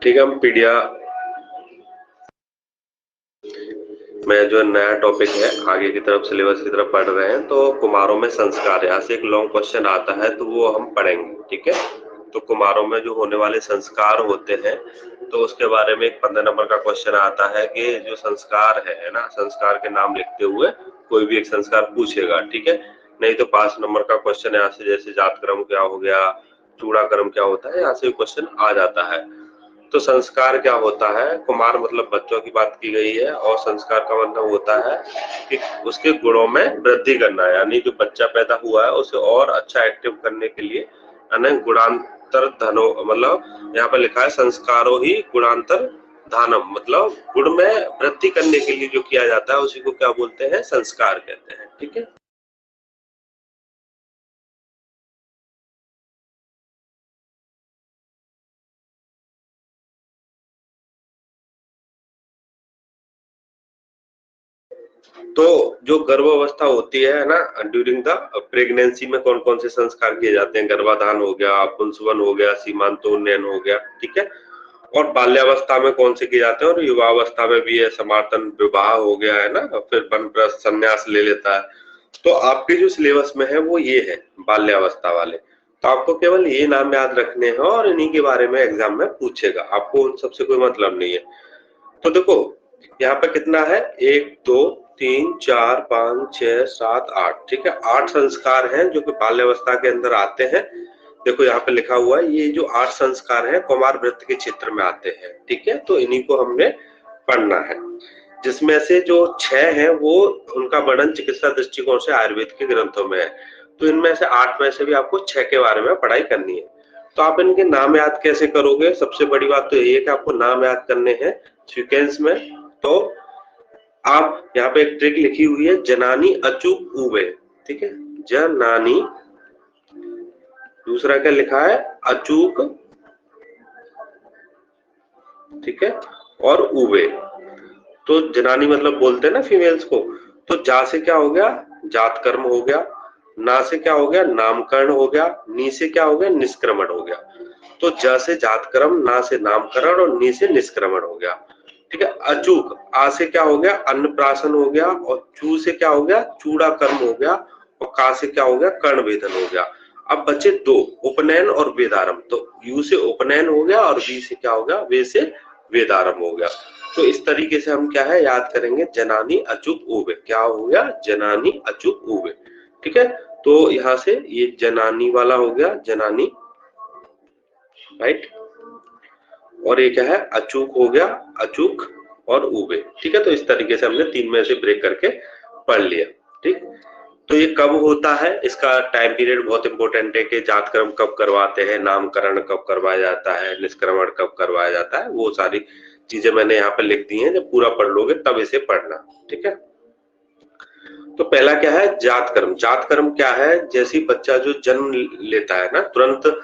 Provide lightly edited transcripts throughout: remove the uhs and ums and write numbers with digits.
ठीक है, हम पीडिया में जो नया टॉपिक है आगे की तरफ सिलेबस की तरफ पढ़ रहे हैं। तो कुमारों में संस्कार, यहाँ से एक लॉन्ग क्वेश्चन आता है तो वो हम पढ़ेंगे। ठीक है, तो कुमारों में जो होने वाले संस्कार होते हैं तो उसके बारे में एक 15 नंबर का क्वेश्चन आता है कि जो संस्कार है ना, संस्कार के नाम लिखते हुए कोई भी एक संस्कार पूछेगा। ठीक है, नहीं तो 5 नंबर का क्वेश्चन यहाँ से जैसे जात कर्म क्या हो गया, चूड़ा कर्म क्या होता है, यहाँ से क्वेश्चन आ जाता है। तो संस्कार क्या होता है? कुमार मतलब बच्चों की बात की गई है, और संस्कार का मतलब होता है कि उसके गुणों में वृद्धि करना है, यानी जो बच्चा पैदा हुआ है उसे और अच्छा एक्टिव करने के लिए गुणांतर धनो, मतलब यहाँ पर लिखा है संस्कारो ही गुणांतर धानम, मतलब गुण में वृद्धि करने के लिए जो किया जाता है उसी को क्या बोलते हैं? संस्कार कहते हैं। ठीक है, तो जो गर्भावस्था होती है ना, ड्यूरिंग द प्रेगनेंसी में कौन कौन से संस्कार किए जाते हैं? गर्भाधान हो गया, पुंसवन हो गया, सीमांतोन्नयन हो गया। ठीक है, और बाल्यावस्था में कौन से किए जाते हैं, और युवावस्था में भी है समार्तन, विवाह हो गया है ना, फिर वनप्रस्थ संन्यास ले लेता है। तो आपके जो सिलेबस में है वो ये है बाल्यावस्था वाले, तो आपको केवल ये नाम याद रखने हैं और इन्हीं के बारे में एग्जाम में पूछेगा, आपको उन सबसे कोई मतलब नहीं है। तो देखो यहाँ पे कितना है, 1 2 3 4 5 6 7 8। ठीक है, 8 संस्कार हैं जो कि बाल्यावस्था के अंदर आते हैं। देखो यहाँ पे लिखा हुआ है, ये जो 8 संस्कार हैं कुमार वृत्त के क्षेत्र में आते हैं। ठीक है, तो इन्हीं को हमने पढ़ना है, जिसमें से जो 6 हैं वो उनका वर्णन चिकित्सा दृष्टिकोण से आयुर्वेद के ग्रंथों में है। तो इनमें से 8 में से भी आपको 6 के बारे में पढ़ाई करनी है। तो आप इनके नाम याद कैसे करोगे? सबसे बड़ी बात तो यही है कि आपको नाम याद करने हैं सीक्वेंस में। तो आप यहाँ पे एक ट्रिक लिखी हुई है, जनानी अचूक उबे। ठीक है, जनानी, दूसरा क्या लिखा है? अचूक। ठीक है, और उबे। तो जनानी मतलब बोलते हैं ना फीमेल्स को। तो जा से क्या हो गया? जात कर्म हो गया। ना से क्या हो गया? नामकरण हो गया। नी से क्या हो गया? निष्क्रमण हो गया। तो ज से जात कर्म, ना से नामकरण और नी से निष्क्रमण हो गया। ठीक है, अचूक, आ से क्या हो गया? अन्नप्राशन हो गया, और चू से क्या हो गया? चूड़ा कर्म हो गया, और का से क्या हो गया? कर्ण वेदन हो गया। अब बचे 2, उपनयन और वेदारंभ। तो यू से उपनयन हो गया और वी से क्या हो गया? वे से वेदारंभ हो गया। तो इस तरीके से हम क्या है याद करेंगे, जनानी अचूक उबे। क्या हो गया? जनानी अचूक उबे। ठीक है, तो यहां से ये जनानी वाला हो गया, जनानी, राइट, और ये क्या है? अचूक हो गया, अचूक और उबे। ठीक है, तो इस तरीके से हमने 3 में से ब्रेक करके पढ़ लिया। ठीक, तो ये कब होता है, इसका टाइम पीरियड बहुत इंपॉर्टेंट है कि जातकर्म कब करवाते हैं, नामकरण कब करवाया जाता है, निष्क्रमण कब करवाया जाता है, वो सारी चीजें मैंने यहाँ पे लिख दी हैं। जब पूरा पढ़ लोगे तब इसे पढ़ना। ठीक है, तो पहला क्या है? जात कर्म। जात कर्म क्या है? जैसे बच्चा जो जन्म लेता है ना, तुरंत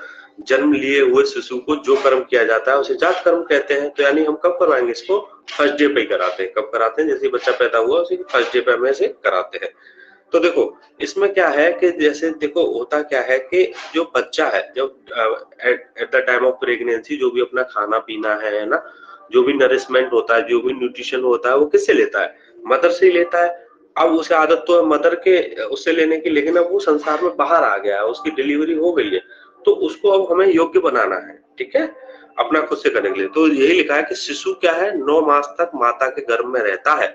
जन्म लिए हुए शिशु को जो कर्म किया जाता है उसे जात कर्म कहते हैं। तो यानी हम कब करवाएंगे इसको? फर्स्ट डे पे ही कराते हैं। कब कराते हैं? जैसे बच्चा पैदा हुआ उसे फर्स्ट डे पे हमें इसे कराते हैं। तो देखो इसमें क्या है कि जैसे देखो होता क्या है कि जो बच्चा है, जब at the time of pregnancy जो भी अपना खाना पीना है ना, जो भी नरिशमेंट होता है, जो भी न्यूट्रिशन होता है, वो किससे लेता है? मदर से ही लेता है। अब उसे आदत तो है मदर के उससे लेने की, लेकिन अब वो संसार में बाहर आ गया है, उसकी डिलीवरी हो गई है, तो उसको अब हमें योग्य बनाना है। ठीक है, अपना खुद से करने के लिए। तो यही लिखा है कि शिशु क्या है? 9 मास तक माता के गर्भ में रहता है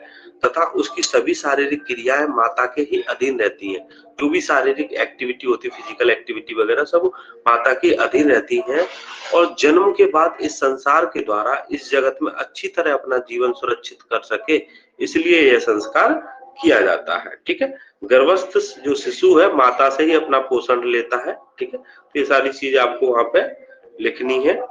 तथा उसकी सभी शारीरिक क्रियाएं माता के ही अधीन रहती हैं। जो भी शारीरिक एक्टिविटी होती है, फिजिकल एक्टिविटी वगैरह, सब माता के अधीन रहती हैं, और जन्म के बाद इस संसार के द्वारा इस जगत में अच्छी तरह अपना जीवन सुरक्षित कर सके, इसलिए यह संस्कार किया जाता है। ठीक है, गर्भस्थ जो शिशु है माता से ही अपना पोषण लेता है। ठीक है, तो ये सारी चीज आपको वहां पे लिखनी है।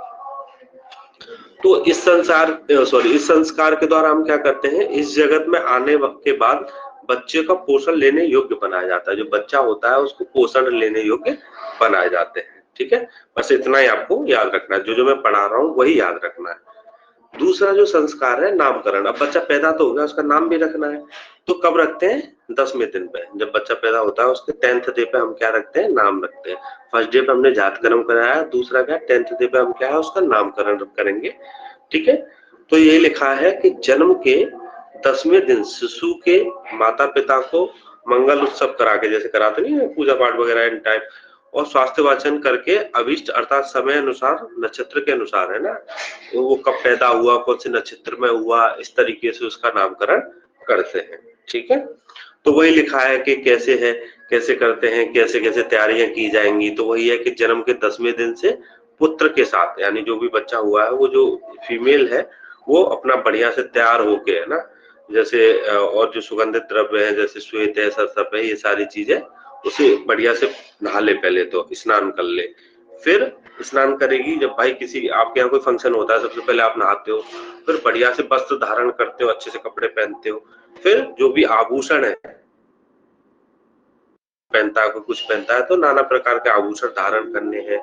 तो इस संस्कार के द्वारा हम क्या करते हैं? इस जगत में आने वक्त के बाद बच्चे का पोषण लेने योग्य बनाया जाता है। जो बच्चा होता है उसको पोषण लेने योग्य बनाए जाते हैं। ठीक है, बस इतना ही आपको याद रखना है। जो जो मैं पढ़ा रहा हूँ वही याद रखना है। दूसरा जो संस्कार है नामकरण। अब बच्चा पैदा तो हो गया, उसका नाम भी रखना है, तो कब रखते हैं? 10वें दिन पे। जब बच्चा पैदा होता है उसके 10th डे पे हम क्या रखते हैं? नाम रखते हैं। फर्स्ट डे पे हमने जातकर्म कराया, दूसरा क्या 10th डे पे हम क्या है उसका नामकरण करेंगे। ठीक है, तो ये लिखा है कि जन्म के 10वें दिन शिशु के माता पिता को मंगल उत्सव करा के, जैसे कराते नहीं है पूजा पाठ वगैरह इन टाइप, और स्वास्थ्य वाचन करके अभिष्ट अर्थात समय अनुसार, नक्षत्र के अनुसार है ना, वो कब पैदा हुआ, कौन से नक्षत्र में हुआ, इस तरीके से उसका नामकरण करते हैं। ठीक है, तो वही लिखा है कि कैसे है, कैसे करते हैं, कैसे कैसे तैयारियां की जाएंगी। तो वही है कि जन्म के 10वें दिन से पुत्र के साथ, यानी जो भी बच्चा हुआ है वो जो फीमेल है वो अपना बढ़िया से तैयार होके, है ना, जैसे और जो सुगंधित द्रव्य है जैसे श्वेत है, सरसप है, ये सारी चीजें उसे बढ़िया से नहा ले, पहले तो स्नान कर ले। फिर स्नान करेगी, जब भाई किसी आपके यहाँ कोई फंक्शन होता है सबसे पहले आप नहाते हो, फिर बढ़िया से वस्त्र धारण करते हो, अच्छे से कपड़े पहनते हो, फिर जो भी आभूषण है पहनता है, कोई कुछ पहनता है तो नाना प्रकार के आभूषण धारण करने हैं,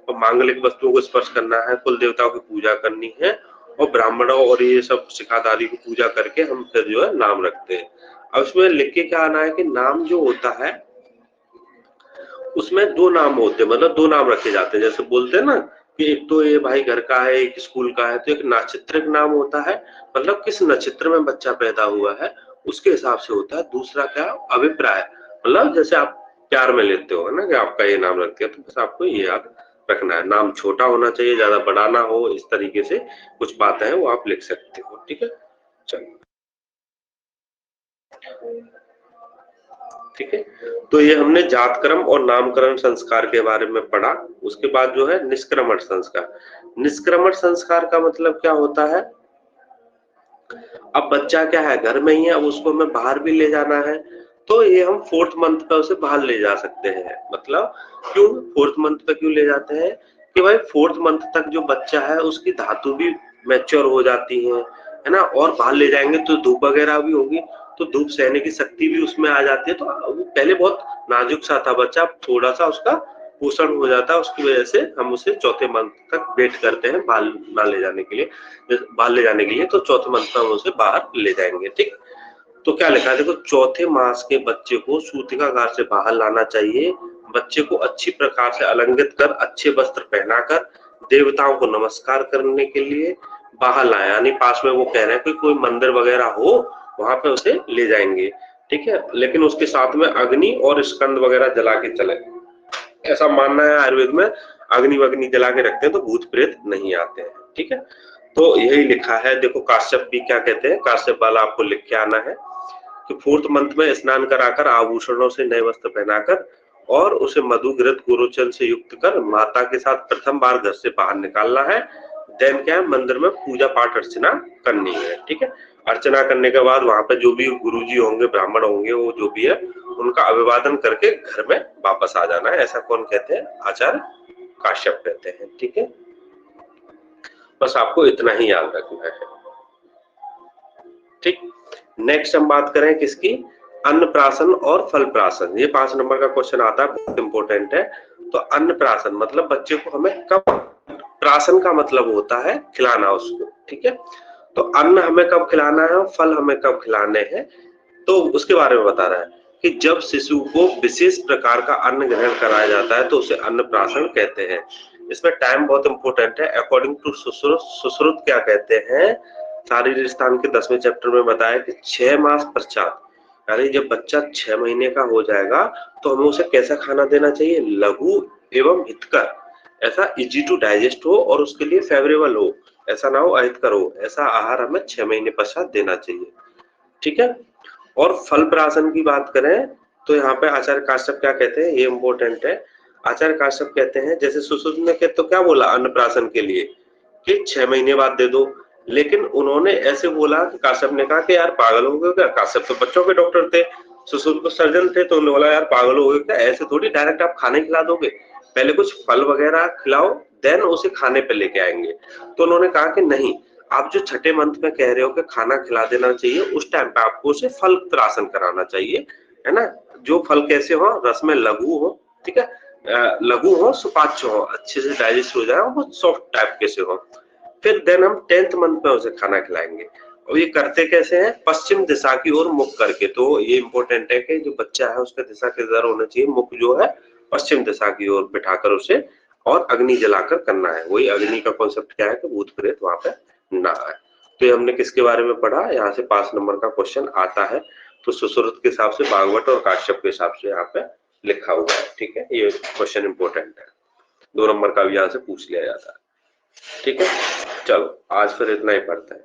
और मांगलिक वस्तुओं को स्पर्श करना है, कुल देवताओं की पूजा करनी है, और ब्राह्मणों और ये सब शिखाधारी की पूजा करके हम फिर जो है नाम रखते हैं। अब इसमें लिख के क्या आना है कि नाम जो होता है उसमें 2 नाम होते हैं, मतलब 2 नाम रखे जाते हैं। जैसे बोलते हैं ना कि एक तो ये भाई घर का है, एक स्कूल का है, तो एक नक्षत्रिक नाम होता है, मतलब किस नक्षत्र में बच्चा पैदा हुआ है उसके हिसाब से होता है। दूसरा क्या, अभिप्राय, मतलब जैसे आप प्यार में लेते हो ना कि आपका ये नाम रखते हैं, तो बस आपको ये याद रखना है, नाम छोटा होना चाहिए, ज्यादा बड़ा ना हो, इस तरीके से कुछ बातें हैं वो आप लिख सकते हो। ठीक है, चलो ठीक है, तो ये हमने जातकर्म और नामकरण संस्कार के बारे में पढ़ा। उसके बाद जो है निष्क्रमण संस्कार। निष्क्रमण संस्कार का मतलब क्या होता है? अब बच्चा क्या है घर में ही है, अब उसको हमें बाहर भी ले जाना है, तो ये हम 4th मंथ पे उसे बाहर ले जा सकते हैं। मतलब क्यों 4th मंथ पे क्यों ले जाते हैं? कि भाई 4th मंथ तक जो बच्चा है उसकी धातु भी मैच्योर हो जाती है ना, और बाहर ले जाएंगे तो धूप वगैरह भी होगी, तो धूप सहने की शक्ति भी उसमें आ जाती है। तो वो पहले बहुत नाजुक सा था बच्चा, थोड़ा सा उसका पोषण हो जाता है, उसकी वजह से हम उसे 4th मंथ तक वेट करते हैं बाहर ना ले जाने के लिए, बाहर ले जाने के लिए। तो 4th मंथ में हम उसे बाहर ले जाएंगे। ठीक, तो क्या लिखा है देखो, 4थे मास के बच्चे को सूतिकागार से बाहर लाना चाहिए। बच्चे को अच्छी प्रकार से अलंकृत कर, अच्छे वस्त्र पहनाकर, देवताओं को नमस्कार करने के लिए बाहर लाए, यानी पास में वो कह रहे हैं कि कोई मंदिर वगैरह हो वहां पे उसे ले जाएंगे। ठीक है, लेकिन उसके साथ में अग्नि और स्कंद वगैरह जला के चले, ऐसा मानना है आयुर्वेद में, अग्नि वग्नि जला के रखते हैं तो भूत प्रेत नहीं आते हैं। ठीक है, तो यही लिखा है। देखो काश्यप भी क्या कहते हैं, काश्यप वाला आपको लिख के आना है कि 4th मंथ में स्नान कराकर, आभूषणों से नए वस्त्र पहनाकर और उसे मधु घृत गुरुचल से युक्त कर माता के साथ प्रथम बार घर से बाहर निकालना है। देन क्या है, मंदिर में पूजा पाठ अर्चना करनी है। ठीक है, अर्चना करने के बाद वहां पे जो भी गुरुजी होंगे, ब्राह्मण होंगे, वो जो भी है उनका अभिवादन करके घर में वापस आ जाना है। ऐसा कौन कहते हैं? आचार्य काश्यप कहते हैं। ठीक है, बस आपको इतना ही याद रखना है। ठीक, नेक्स्ट हम बात करें किसकी? अन्नप्राशन और फलप्राशन। ये 5 नंबर का क्वेश्चन आता है, बहुत इंपॉर्टेंट है। तो अन्नप्राशन मतलब बच्चे को हमें कब, प्राशन का मतलब होता है खिलाना उसको। ठीक है, तो अन्न हमें कब खिलाना है, फल हमें कब खिलाने हैं, तो उसके बारे में बता रहा है कि जब शिशु को विशेष प्रकार का अन्न ग्रहण कराया जाता है तो उसे अन्नप्राशन कहते हैं। इसमें टाइम बहुत इंपॉर्टेंट है। अकॉर्डिंग टू सुश्रुत, सुश्रुत क्या कहते हैं, शारीरिक स्थान के 10वें चैप्टर में बताया कि 6 मास पश्चात, यानी जब बच्चा 6 महीने का हो जाएगा तो हमें उसे कैसा खाना देना चाहिए? लघु एवं हितकर, ऐसा इजी टू डाइजेस्ट हो और उसके लिए फेवरेबल हो, ऐसा ना हो अहितकर हो, ऐसा आहार हमें 6 महीने पश्चात देना चाहिए। ठीक है, और फल प्राशन की बात करें तो यहाँ पे आचार्य काश्यप क्या कहते हैं, ये इंपॉर्टेंट है। आचार्य काश्यप कहते हैं, जैसे सुश्रुत ने तो क्या बोला अन्नप्राशन के लिए कि 6 महीने बाद दे दो, लेकिन उन्होंने ऐसे बोला कि काश्यप ने कहा कि यार पागल हो गए क्या, काश्यप तो बच्चों के डॉक्टर थे, सुश्रुत को सर्जन थे, तो उन्होंने बोला यार पागल हो गए क्या, ऐसे थोड़ी डायरेक्ट आप खाने खिला दोगे, पहले कुछ फल वगैरह खिलाओ देन उसे खाने पे लेके आएंगे। तो उन्होंने कहा कि नहीं, आप जो 6ठे मंथ में कह रहे हो कि खाना खिला देना चाहिए, उस टाइम पे आपको उसे फल प्राशन कराना चाहिए, है ना। जो फल कैसे हो, रस में लघु हो, ठीक है, लघु हो, सुपाच्य हो, अच्छे से डाइजेस्ट हो जाए, वो सॉफ्ट टाइप के से हो, फिर देन हम 10th मंथ में उसे खाना खिलाएंगे। और ये करते कैसे हैं, पश्चिम दिशा की ओर मुख करके। तो ये इंपॉर्टेंट है कि जो बच्चा है उसका दिशा किधर होना चाहिए, मुख जो है पश्चिम दिशा की ओर बिठाकर उसे और अग्नि जलाकर करना है। वही अग्नि का कॉन्सेप्ट क्या है कि भूत प्रेत वहां पे ना आए। तो ये हमने किसके बारे में पढ़ा, यहाँ से 5 नंबर का क्वेश्चन आता है। तो सुश्रुत के हिसाब से भागवत और काश्यप के हिसाब से यहाँ पे लिखा हुआ है, ठीक है। ये क्वेश्चन इंपॉर्टेंट है, 2 नंबर का भी यहाँ से पूछ लिया जाता है, ठीक है। चलो आज फिर इतना ही पढ़ते हैं।